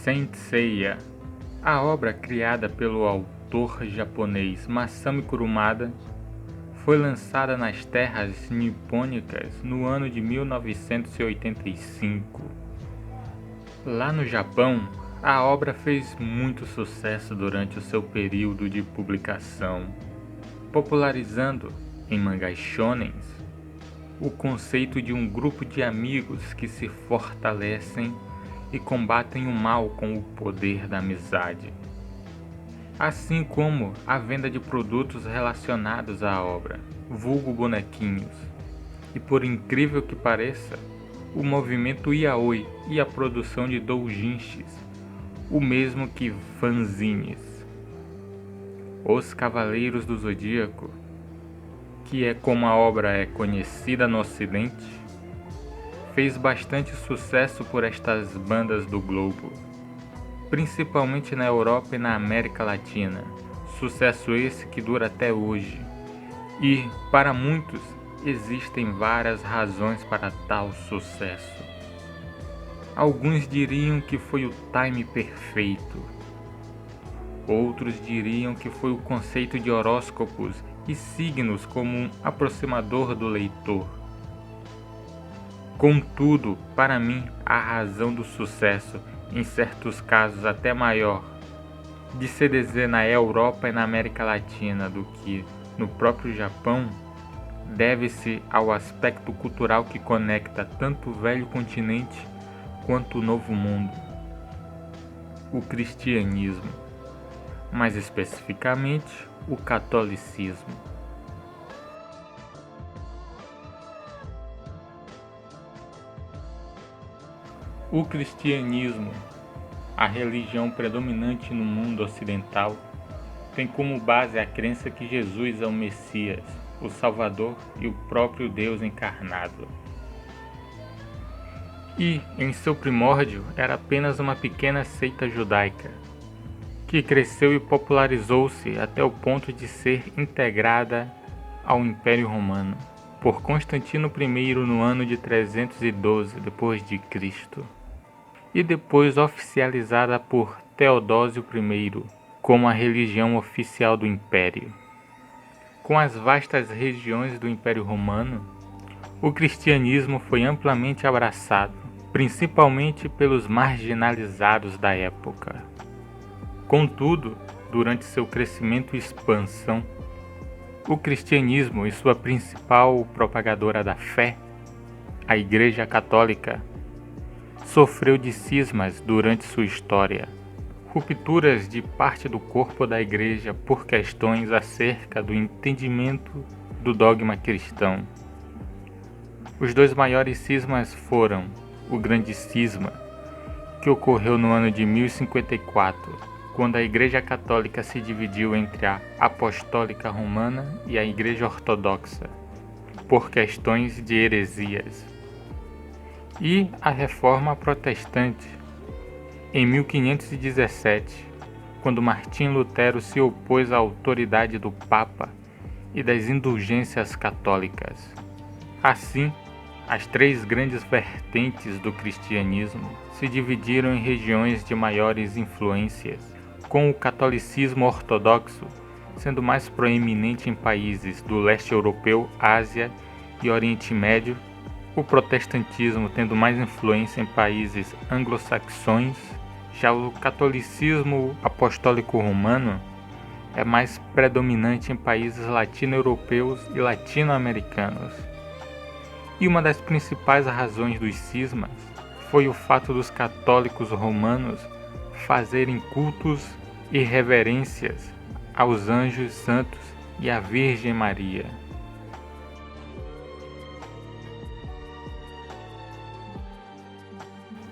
Saint Seiya, a obra criada pelo autor japonês Masami Kurumada, foi lançada nas terras nipônicas no ano de 1985. Lá no Japão, a obra fez muito sucesso durante o seu período de publicação, popularizando, em mangás shonens, o conceito de um grupo de amigos que se fortalecem e combatem o mal com o poder da amizade, assim como a venda de produtos relacionados à obra, vulgo bonequinhos, e por incrível que pareça, o movimento yaoi e a produção de doujinshis, o mesmo que fanzines. Os Cavaleiros do Zodíaco, que é como a obra é conhecida no Ocidente, fez bastante sucesso por estas bandas do globo, principalmente na Europa e na América Latina, sucesso esse que dura até hoje. E, para muitos, existem várias razões para tal sucesso. Alguns diriam que foi o time perfeito. Outros diriam que foi o conceito de horóscopos e signos como um aproximador do leitor. Contudo, para mim, a razão do sucesso, em certos casos até maior, de CDZ na Europa e na América Latina do que no próprio Japão, deve-se ao aspecto cultural que conecta tanto o velho continente quanto o novo mundo, o cristianismo, mais especificamente o catolicismo. O cristianismo, a religião predominante no mundo ocidental, tem como base a crença que Jesus é o Messias, o Salvador e o próprio Deus encarnado. E, em seu primórdio, era apenas uma pequena seita judaica, que cresceu e popularizou-se até o ponto de ser integrada ao Império Romano, por Constantino I no ano de 312 d.C., e depois oficializada por Teodósio I como a religião oficial do Império. Com as vastas regiões do Império Romano, o cristianismo foi amplamente abraçado, principalmente pelos marginalizados da época. Contudo, durante seu crescimento e expansão, o cristianismo e sua principal propagadora da fé, a Igreja Católica, sofreu de cismas durante sua história, rupturas de parte do corpo da Igreja por questões acerca do entendimento do dogma cristão. Os dois maiores cismas foram o Grande Cisma, que ocorreu no ano de 1054, quando a Igreja Católica se dividiu entre a Apostólica Romana e a Igreja Ortodoxa, por questões de heresias, e a Reforma Protestante, em 1517, quando Martim Lutero se opôs à autoridade do Papa e das indulgências católicas. Assim, as três grandes vertentes do cristianismo se dividiram em regiões de maiores influências, com o catolicismo ortodoxo sendo mais proeminente em países do leste europeu, Ásia e Oriente Médio, o protestantismo tendo mais influência em países anglo-saxões. Já o catolicismo apostólico romano é mais predominante em países latino-europeus e latino-americanos. E uma das principais razões dos cismas foi o fato dos católicos romanos fazerem cultos e reverências aos anjos santos e à Virgem Maria.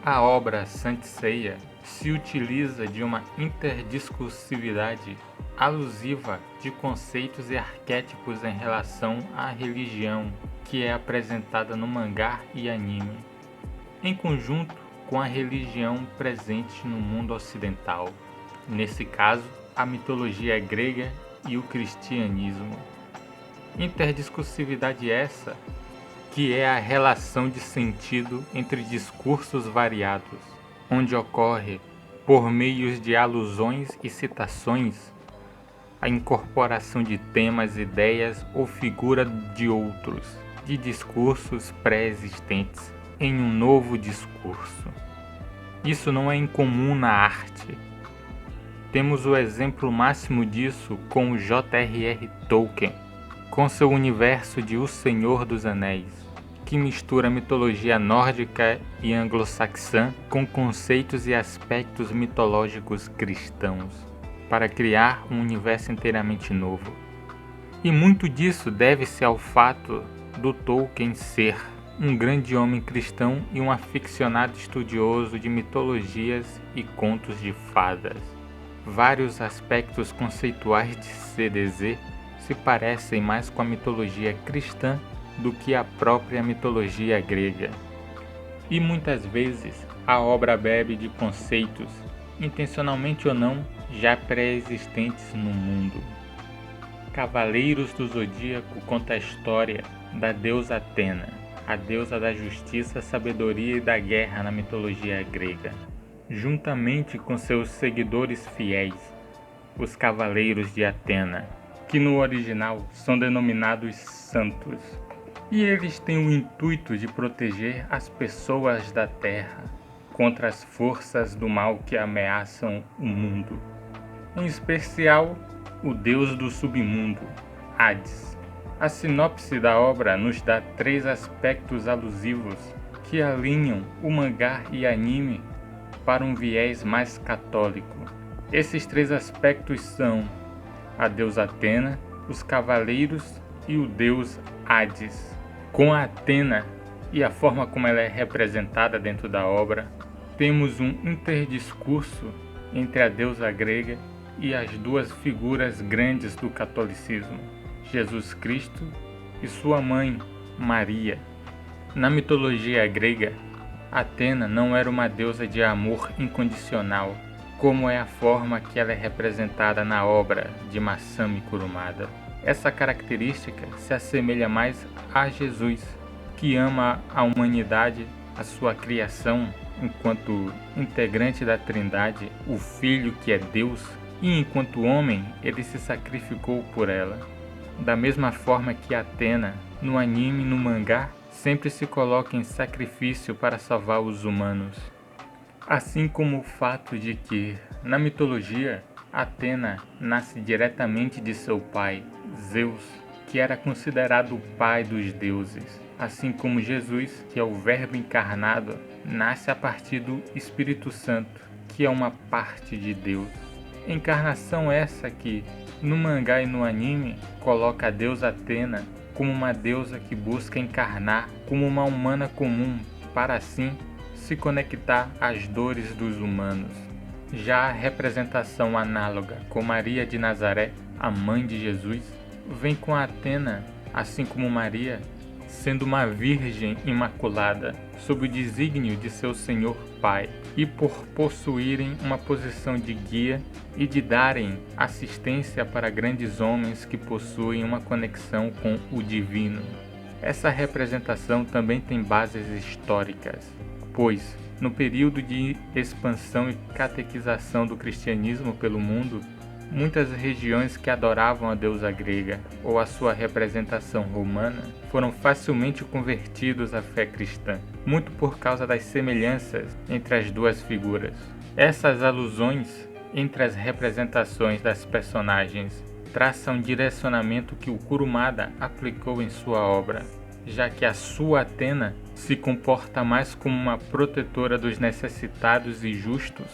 A obra Saint Seiya se utiliza de uma interdiscursividade alusiva de conceitos e arquétipos em relação à religião que é apresentada no mangá e anime, em conjunto com a religião presente no mundo ocidental, nesse caso, a mitologia grega e o cristianismo. Interdiscursividade essa que é a relação de sentido entre discursos variados, onde ocorre por meio de alusões e citações, a incorporação de temas, ideias ou figura de outros, de discursos pré-existentes em um novo discurso. Isso não é incomum na arte. Temos o exemplo máximo disso com o J.R.R. Tolkien, com seu universo de O Senhor dos Anéis, que mistura mitologia nórdica e anglo-saxã com conceitos e aspectos mitológicos cristãos, para criar um universo inteiramente novo. E muito disso deve-se ao fato do Tolkien ser um grande homem cristão e um aficionado estudioso de mitologias e contos de fadas. Vários aspectos conceituais de CDZ se parecem mais com a mitologia cristã do que a própria mitologia grega. E muitas vezes a obra bebe de conceitos, intencionalmente ou não, já pré-existentes no mundo. Cavaleiros do Zodíaco conta a história da deusa Atena, a deusa da justiça, sabedoria e da guerra na mitologia grega, juntamente com seus seguidores fiéis, os Cavaleiros de Atena, que no original são denominados santos. E eles têm o intuito de proteger as pessoas da Terra contra as forças do mal que ameaçam o mundo. Em especial, o deus do submundo, Hades. A sinopse da obra nos dá 3 aspectos alusivos que alinham o mangá e anime para um viés mais católico. Esses 3 aspectos são a deusa Atena, os cavaleiros e o deus Hades. Com a Atena e a forma como ela é representada dentro da obra, temos um interdiscurso entre a deusa grega e as 2 figuras grandes do catolicismo, Jesus Cristo e sua mãe, Maria. Na mitologia grega, Atena não era uma deusa de amor incondicional, como é a forma que ela é representada na obra de Masami Kurumada. Essa característica se assemelha mais a Jesus, que ama a humanidade, a sua criação, enquanto integrante da Trindade, o Filho que é Deus, e enquanto homem, ele se sacrificou por ela. Da mesma forma que Atena, no anime e no mangá, sempre se coloca em sacrifício para salvar os humanos. Assim como o fato de que, na mitologia, Atena nasce diretamente de seu pai, Zeus, que era considerado o pai dos deuses, assim como Jesus, que é o Verbo encarnado, nasce a partir do Espírito Santo, que é uma parte de Deus. Encarnação essa que, no mangá e no anime, coloca a deusa Atena como uma deusa que busca encarnar como uma humana comum, para assim se conectar às dores dos humanos. Já a representação análoga com Maria de Nazaré, a mãe de Jesus, vem com Atena, assim como Maria, sendo uma virgem imaculada, sob o desígnio de seu Senhor Pai, e por possuírem uma posição de guia e de darem assistência para grandes homens que possuem uma conexão com o divino. Essa representação também tem bases históricas, pois, no período de expansão e catequização do cristianismo pelo mundo, muitas regiões que adoravam a deusa grega ou a sua representação romana foram facilmente convertidos à fé cristã, muito por causa das semelhanças entre as 2 figuras. Essas alusões entre as representações das personagens traçam um direcionamento que o Kurumada aplicou em sua obra, já que a sua Atena se comporta mais como uma protetora dos necessitados e justos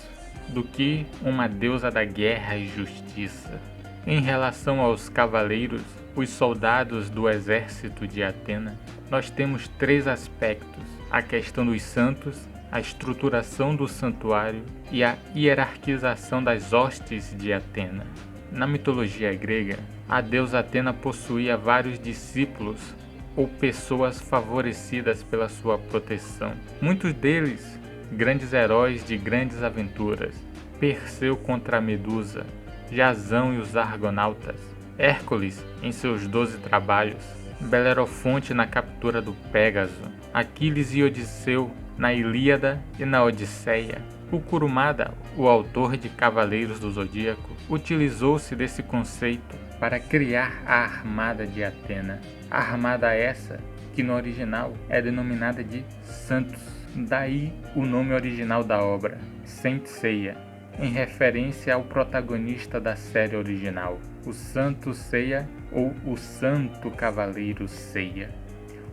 do que uma deusa da guerra e justiça. Em relação aos cavaleiros, os soldados do exército de Atena, nós temos 3 aspectos: a questão dos santos, a estruturação do santuário e a hierarquização das hostes de Atena. Na mitologia grega, a deusa Atena possuía vários discípulos ou pessoas favorecidas pela sua proteção. Muitos deles, grandes heróis de grandes aventuras: Perseu contra a Medusa, Jasão e os Argonautas, Hércules em seus 12 trabalhos, Belerofonte na captura do Pégaso, Aquiles e Odisseu na Ilíada e na Odisseia, O Kurumada, o autor de Cavaleiros do Zodíaco, utilizou-se desse conceito para criar a Armada de Atena. A armada essa, que no original é denominada de Santos, daí o nome original da obra, Saint Seiya, em referência ao protagonista da série original, o Santo Seiya ou o Santo Cavaleiro Seiya.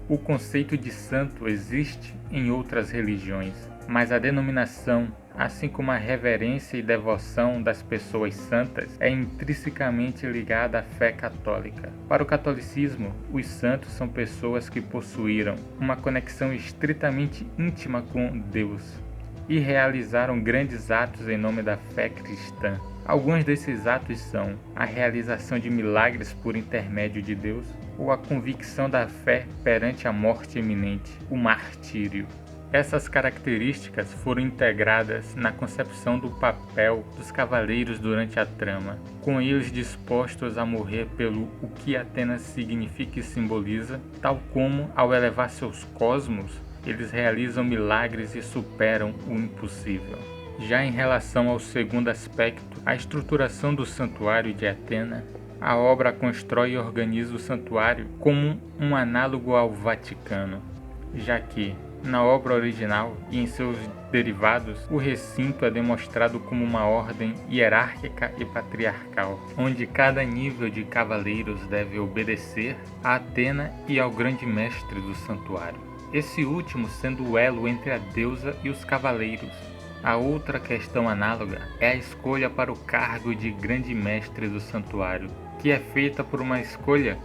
O conceito de santo existe em outras religiões, mas a denominação, assim como a reverência e devoção das pessoas santas, é intrinsecamente ligada à fé católica. Para o catolicismo, os santos são pessoas que possuíram uma conexão estritamente íntima com Deus e realizaram grandes atos em nome da fé cristã. Alguns desses atos são a realização de milagres por intermédio de Deus ou a convicção da fé perante a morte iminente, o martírio. Essas características foram integradas na concepção do papel dos cavaleiros durante a trama, com eles dispostos a morrer pelo o que Atenas significa e simboliza, tal como, ao elevar seus cosmos, eles realizam milagres e superam o impossível. Já em relação ao segundo aspecto, a estruturação do santuário de Atena, a obra constrói e organiza o santuário como um análogo ao Vaticano, já que, na obra original e em seus derivados, o recinto é demonstrado como uma ordem hierárquica e patriarcal, onde cada nível de cavaleiros deve obedecer a Atena e ao grande mestre do santuário, esse último sendo o elo entre a deusa e os cavaleiros. A outra questão análoga é a escolha para o cargo de grande mestre do santuário, que é feita por uma escolha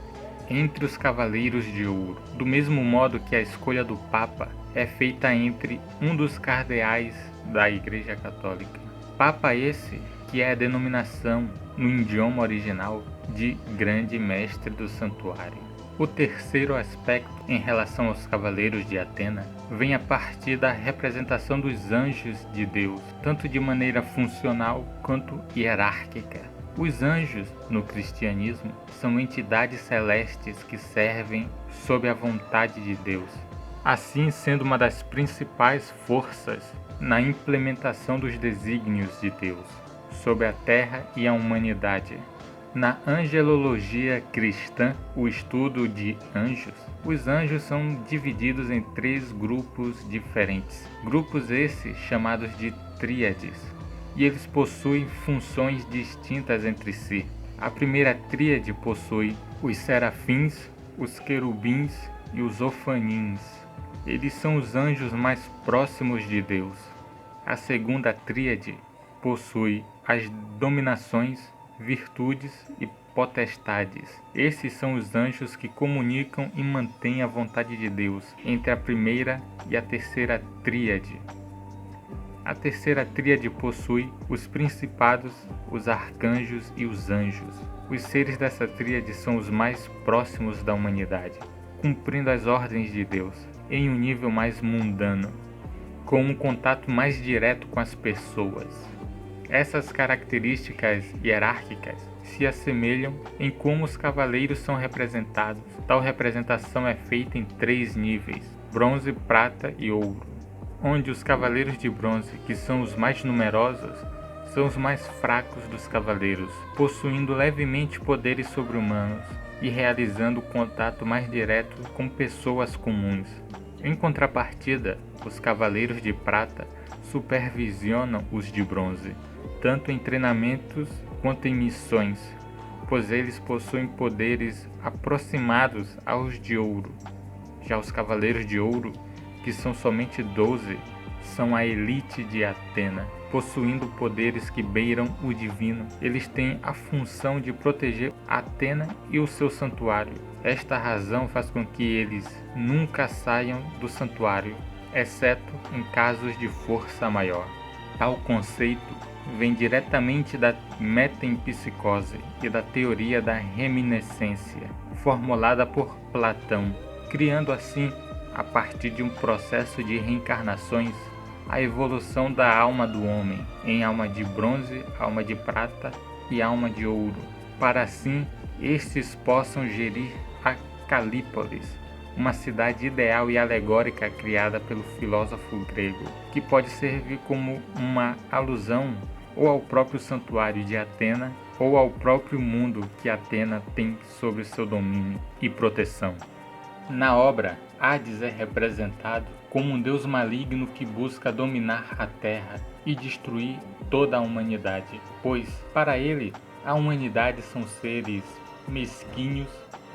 entre os cavaleiros de ouro, do mesmo modo que a escolha do Papa é feita entre um dos cardeais da Igreja Católica. Papa esse que é a denominação, no idioma original, de grande mestre do santuário. O terceiro aspecto em relação aos cavaleiros de Atena vem a partir da representação dos anjos de Deus, tanto de maneira funcional quanto hierárquica. Os anjos, no cristianismo, são entidades celestes que servem sob a vontade de Deus, assim sendo uma das principais forças na implementação dos desígnios de Deus sobre a terra e a humanidade. Na angelologia cristã, o estudo de anjos, os anjos são divididos em 3 grupos diferentes. Grupos esses chamados de tríades, e eles possuem funções distintas entre si. A primeira tríade possui os serafins, os querubins e os ofanins. Eles são os anjos mais próximos de Deus. A segunda tríade possui as dominações, virtudes e potestades. Esses são os anjos que comunicam e mantêm a vontade de Deus entre a primeira e a terceira tríade. A terceira tríade possui os principados, os arcanjos e os anjos. Os seres dessa tríade são os mais próximos da humanidade, cumprindo as ordens de Deus, em um nível mais mundano, com um contato mais direto com as pessoas. Essas características hierárquicas se assemelham em como os cavaleiros são representados. Tal representação é feita em 3 níveis: bronze, prata e ouro, onde os cavaleiros de bronze, que são os mais numerosos, são os mais fracos dos cavaleiros, possuindo levemente poderes sobre-humanos e realizando contato mais direto com pessoas comuns. Em contrapartida, os cavaleiros de prata supervisionam os de bronze, tanto em treinamentos quanto em missões, pois eles possuem poderes aproximados aos de ouro. Já os cavaleiros de ouro, que são somente 12, são a elite de Atena, possuindo poderes que beiram o divino. Eles têm a função de proteger Atena e o seu santuário. Esta razão faz com que eles nunca saiam do santuário, exceto em casos de força maior. Tal conceito vem diretamente da metempsicose e da teoria da reminiscência, formulada por Platão, criando assim, a partir de um processo de reencarnações, a evolução da alma do homem em alma de bronze, alma de prata e alma de ouro, para assim estes possam gerir a Calípolis, uma cidade ideal e alegórica criada pelo filósofo grego, que pode servir como uma alusão ou ao próprio santuário de Atena ou ao próprio mundo que Atena tem sob seu domínio e proteção. Na obra, Hades é representado como um deus maligno que busca dominar a Terra e destruir toda a humanidade, pois, para ele, a humanidade são seres mesquinhos,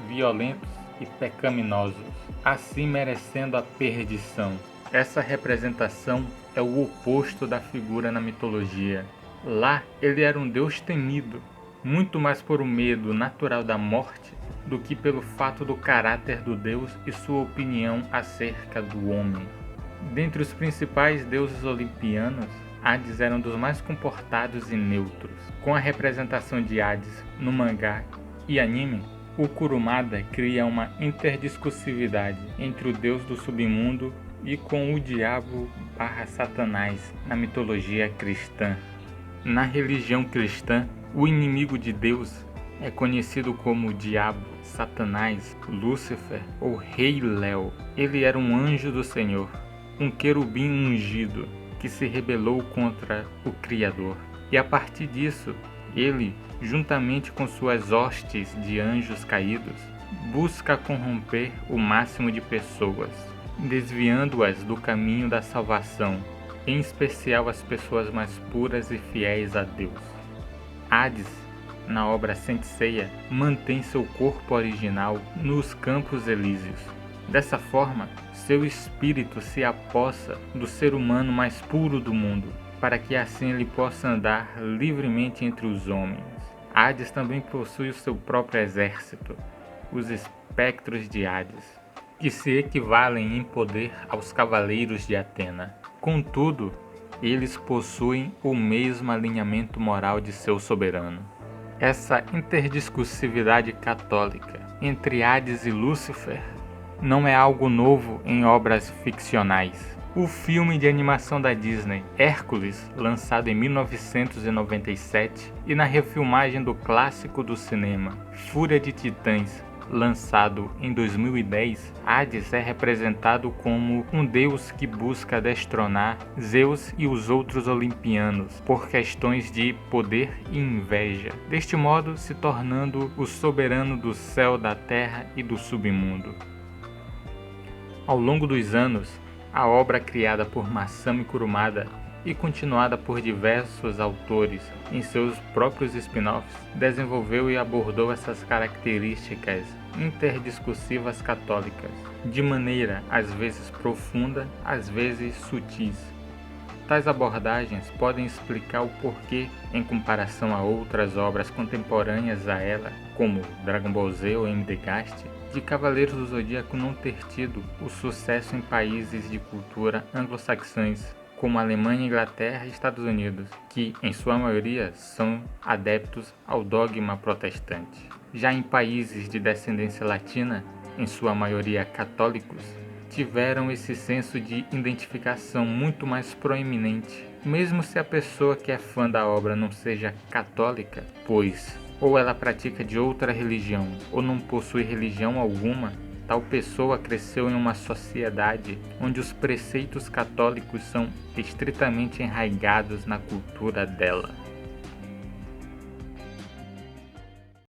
violentos e pecaminosos, assim merecendo a perdição. Essa representação é o oposto da figura na mitologia. Lá, ele era um deus temido, muito mais por um medo natural da morte do que pelo fato do caráter do deus e sua opinião acerca do homem. Dentre os principais deuses olimpianos, Hades era um dos mais comportados e neutros. Com a representação de Hades no mangá e anime, o Kurumada cria uma interdiscursividade entre o deus do submundo e com o diabo/Satanás na mitologia cristã. Na religião cristã, o inimigo de Deus é conhecido como o diabo, Satanás, Lúcifer ou Rei Léo. Ele era um anjo do Senhor, um querubim ungido que se rebelou contra o Criador. E a partir disso, ele, juntamente com suas hostes de anjos caídos, busca corromper o máximo de pessoas, desviando-as do caminho da salvação, em especial as pessoas mais puras e fiéis a Deus. Hades, na obra Saint Seiya, mantém seu corpo original nos Campos Elíseos. Dessa forma, seu espírito se apossa do ser humano mais puro do mundo, para que assim ele possa andar livremente entre os homens. Hades também possui o seu próprio exército, os espectros de Hades, que se equivalem em poder aos cavaleiros de Atena. Contudo, eles possuem o mesmo alinhamento moral de seu soberano. Essa interdiscursividade católica entre Hades e Lúcifer não é algo novo em obras ficcionais. O filme de animação da Disney, Hércules, lançado em 1997, e na refilmagem do clássico do cinema, Fúria de Titãs, lançado em 2010, Hades é representado como um deus que busca destronar Zeus e os outros olimpianos por questões de poder e inveja, deste modo se tornando o soberano do céu, da terra e do submundo. Ao longo dos anos, a obra criada por Masami Kurumada e continuada por diversos autores em seus próprios spin-offs, desenvolveu e abordou essas características interdiscursivas católicas, de maneira às vezes profunda, às vezes sutis. Tais abordagens podem explicar o porquê, em comparação a outras obras contemporâneas a ela, como Dragon Ball Z ou MD Gast, de Cavaleiros do Zodíaco não ter tido o sucesso em países de cultura anglo-saxãs, como Alemanha, Inglaterra e Estados Unidos, que, em sua maioria, são adeptos ao dogma protestante. Já em países de descendência latina, em sua maioria católicos, tiveram esse senso de identificação muito mais proeminente, mesmo se a pessoa que é fã da obra não seja católica, pois ou ela pratica de outra religião ou não possui religião alguma, tal pessoa cresceu em uma sociedade onde os preceitos católicos são estritamente enraigados na cultura dela.